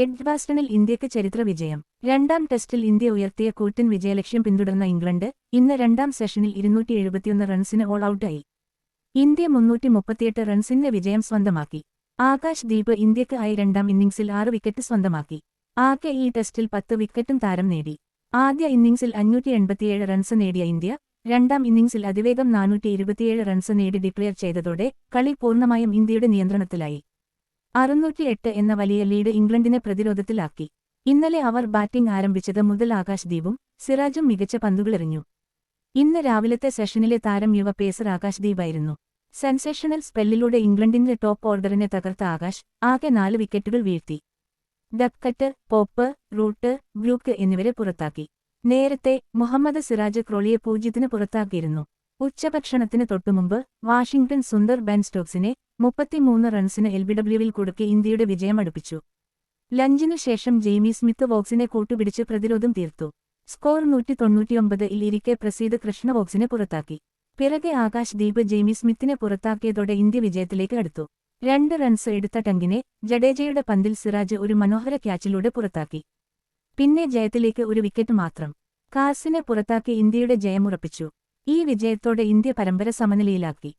എഡ്ജ്ബാസ്റ്റണിൽ ഇന്ത്യക്ക് ചരിത്ര വിജയം. രണ്ടാം ടെസ്റ്റിൽ ഇന്ത്യ ഉയർത്തിയ കൂറ്റൻ വിജയലക്ഷ്യം പിന്തുടർന്ന ഇംഗ്ലണ്ട് ഇന്ന് രണ്ടാം സെഷനിൽ 271 റൺസിന് ഓൾ ഔട്ടായി. ഇന്ത്യ 338 റൺസിന്റെ വിജയം സ്വന്തമാക്കി. ആകാശ് ദീപ് ഇന്ത്യക്ക് ആയി രണ്ടാം ഇന്നിംഗ്സിൽ 6 വിക്കറ്റ് സ്വന്തമാക്കി. ആകെ ഈ ടെസ്റ്റിൽ 10 വിക്കറ്റും താരം നേടി. ആദ്യ ഇന്നിംഗ്സിൽ 587 റൺസ് നേടിയ ഇന്ത്യ രണ്ടാം ഇന്നിംഗ്സിൽ അതിവേഗം 427 റൺസ് നേടി ഡിക്ലെയർ ചെയ്തതോടെ കളി പൂർണ്ണമായും ഇന്ത്യയുടെ നിയന്ത്രണത്തിലായി. 608 എന്ന വലിയ ലീഡ് ഇംഗ്ലണ്ടിനെ പ്രതിരോധത്തിലാക്കി. ഇന്നലെ അവർ ബാറ്റിംഗ് ആരംഭിച്ചത് മുതൽ ആകാശ് ദീപും സിറാജും മികച്ച പന്തുകളെറിഞ്ഞു. ഇന്ന് രാവിലത്തെ സെഷനിലെ താരം യുവ പേസർ ആകാശ് ദീപായിരുന്നു. സെൻസേഷണൽ സ്പെല്ലിലൂടെ ഇംഗ്ലണ്ടിന്റെ ടോപ്പ് ഓർഡറിനെ തകർത്ത ആകാശ് ആകെ 4 വിക്കറ്റുകൾ വീഴ്ത്തി. ഡക്കറ്റ്, പോപ്പ്, റൂട്ട്, ബ്രൂക്ക് എന്നിവരെ പുറത്താക്കി. നേരത്തെ മുഹമ്മദ് സിറാജ് ക്രോളിയെ 0-ന് പുറത്താക്കിയിരുന്നു. ഉച്ചഭക്ഷണത്തിന് തൊട്ടുമുമ്പ് വാഷിംഗ്ടൺ സുന്ദർ ബെൻ സ്റ്റോക്സിനെ 33 റൺസിന് എൽബിഡബ്ല്യുവിൽ കുടുക്കി ഇന്ത്യയുടെ വിജയം അടുപ്പിച്ചു. ലഞ്ചിനു ശേഷം ജെയ്മി സ്മിത്ത് വോക്സിനെ കൂട്ടുപിടിച്ച് പ്രതിരോധം തീർത്തു. സ്കോർ 199-ൽ ഇരിക്കെ പ്രസീദ് കൃഷ്ണ വോക്സിനെ പുറത്താക്കി. പിറകെ ആകാശ് ദീപ് ജെയ്മി സ്മിത്തിനെ പുറത്താക്കിയതോടെ ഇന്ത്യ വിജയത്തിലേക്ക് അടുത്തു. 2 റൺസ് എടുത്ത ടങ്കിനെ ജഡേജയുടെ പന്തിൽ സിറാജ് ഒരു മനോഹര ക്യാച്ചിലൂടെ പുറത്താക്കി. പിന്നെ ജയത്തിലേക്ക് 1 വിക്കറ്റ് മാത്രം. കാർസിനെ പുറത്താക്കി ഇന്ത്യയുടെ ജയമുറപ്പിച്ചു. ഈ വിജയത്തോടെ ഇന്ത്യ പരമ്പര സമനിലയിലാക്കി.